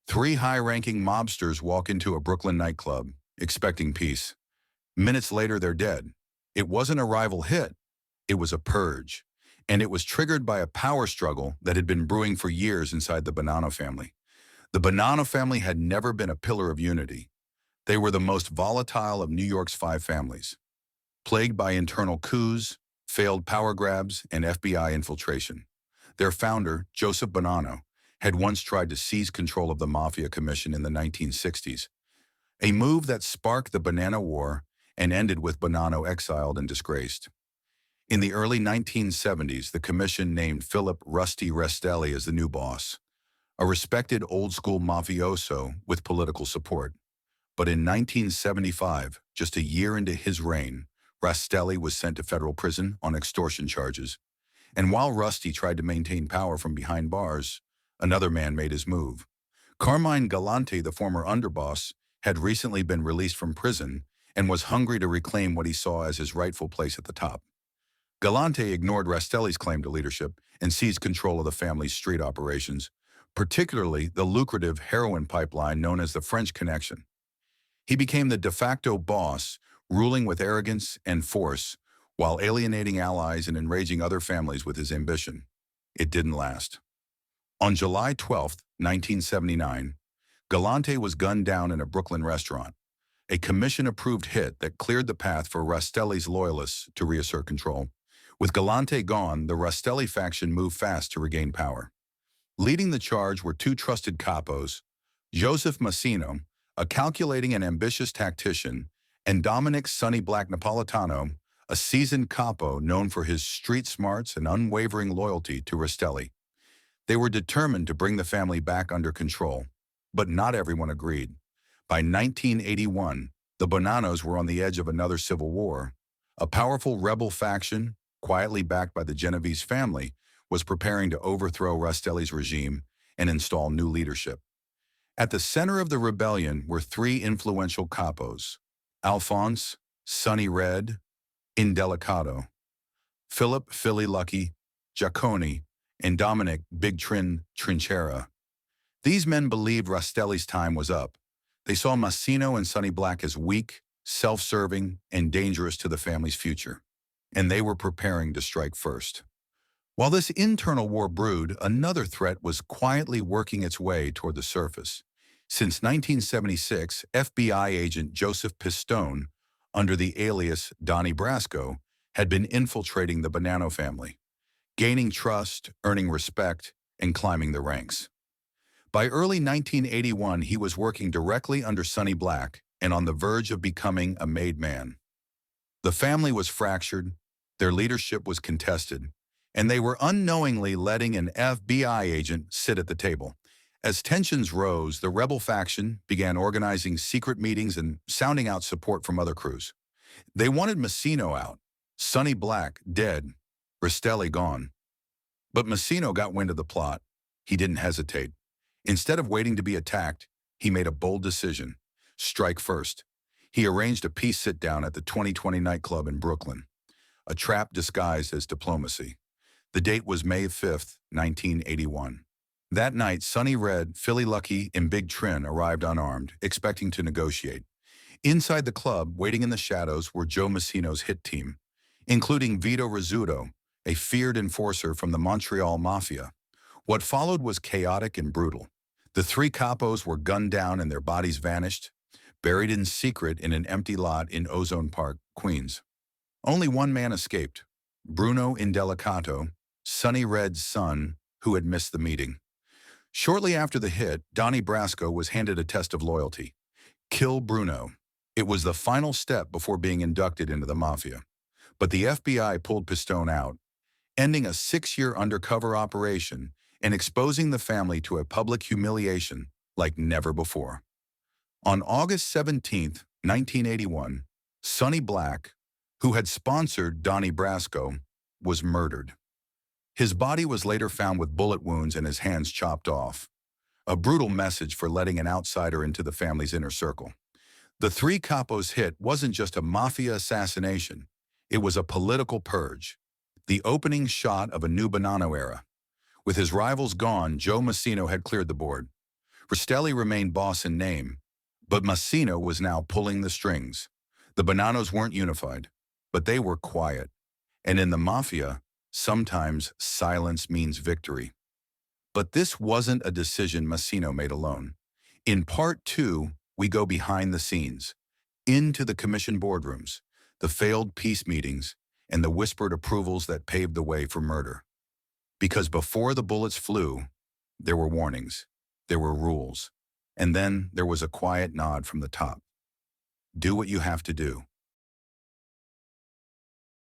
Three high-ranking mobsters walk into a Brooklyn nightclub, expecting peace. Minutes later, they're dead. It wasn't a rival hit. It was a purge. And it was triggered by a power struggle that had been brewing for years inside the Bonanno family. The Bonanno family had never been a pillar of unity. They were the most volatile of New York's five families, plagued by internal coups, failed power grabs, and FBI infiltration. Their founder, Joseph Bonanno, had once tried to seize control of the Mafia Commission in the 1960s, a move that sparked the Bonanno War and ended with Bonanno exiled and disgraced. In the early 1970s, the commission named Philip "Rusty" Rastelli as the new boss, a respected old-school mafioso with political support. But in 1975, just a year into his reign, Rastelli was sent to federal prison on extortion charges. And while Rusty tried to maintain power from behind bars, another man made his move. Carmine Galante, the former underboss, had recently been released from prison and was hungry to reclaim what he saw as his rightful place at the top. Galante ignored Rastelli's claim to leadership and seized control of the family's street operations, particularly the lucrative heroin pipeline known as the French Connection. He became the de facto boss, ruling with arrogance and force, while alienating allies and enraging other families with his ambition. It didn't last. On July 12, 1979, Galante was gunned down in a Brooklyn restaurant, a commission-approved hit that cleared the path for Rastelli's loyalists to reassert control. With Galante gone, the Rastelli faction moved fast to regain power. Leading the charge were two trusted capos, Joseph Massino, a calculating and ambitious tactician, and Dominic "Sonny Black" Napolitano, a seasoned capo known for his street smarts and unwavering loyalty to Rastelli. They were determined to bring the family back under control, but not everyone agreed. By 1981, the Bonannos were on the edge of another civil war. A powerful rebel faction, quietly backed by the Genovese family, was preparing to overthrow Rastelli's regime and install new leadership. At the center of the rebellion were three influential capos: Alphonse, Sonny Red, Indelicato, Philip "Philly Lucky" Giacconi, and Dominic "Big Trin" Trinchera. These men believed Rastelli's time was up. They saw Massino and Sonny Black as weak, self-serving, and dangerous to the family's future, and they were preparing to strike first. While this internal war brewed, another threat was quietly working its way toward the surface. Since 1976, FBI agent Joseph Pistone, under the alias Donnie Brasco, had been infiltrating the Bonanno family, gaining trust, earning respect, and climbing the ranks. By early 1981, he was working directly under Sonny Black and on the verge of becoming a made man. The family was fractured, their leadership was contested, and they were unknowingly letting an FBI agent sit at the table. As tensions rose, the rebel faction began organizing secret meetings and sounding out support from other crews. They wanted Massino out, Sonny Black dead, Rastelli gone. But Massino got wind of the plot. He didn't hesitate. Instead of waiting to be attacked, he made a bold decision: strike first. He arranged a peace sit-down at the 2020 nightclub in Brooklyn, a trap disguised as diplomacy. The date was May 5, 1981. That night, Sonny Red, Philly Lucky, and Big Trin arrived unarmed, expecting to negotiate. Inside the club, waiting in the shadows, were Joe Massino's hit team, including Vito Rizzuto, a feared enforcer from the Montreal Mafia. What followed was chaotic and brutal. The three capos were gunned down and their bodies vanished, buried in secret in an empty lot in Ozone Park, Queens. Only one man escaped: Bruno Indelicato, Sonny Red's son, who had missed the meeting. Shortly after the hit, Donnie Brasco was handed a test of loyalty: kill Bruno. It was the final step before being inducted into the Mafia. But the FBI pulled Pistone out, ending a 6-year undercover operation and exposing the family to a public humiliation like never before. On August 17, 1981, Sonny Black, who had sponsored Donnie Brasco, was murdered. His body was later found with bullet wounds and his hands chopped off, a brutal message for letting an outsider into the family's inner circle. The three capos hit wasn't just a mafia assassination, it was a political purge, the opening shot of a new Bonanno era. With his rivals gone, Joe Massino had cleared the board. Rastelli remained boss in name, but Massino was now pulling the strings. The Bonannos weren't unified, but they were quiet. And in the Mafia, sometimes silence means victory. But this wasn't a decision Massino made alone. In part two, we go behind the scenes, into the commission boardrooms, the failed peace meetings, and the whispered approvals that paved the way for murder. Because before the bullets flew, there were warnings, there were rules, and then there was a quiet nod from the top. Do what you have to do.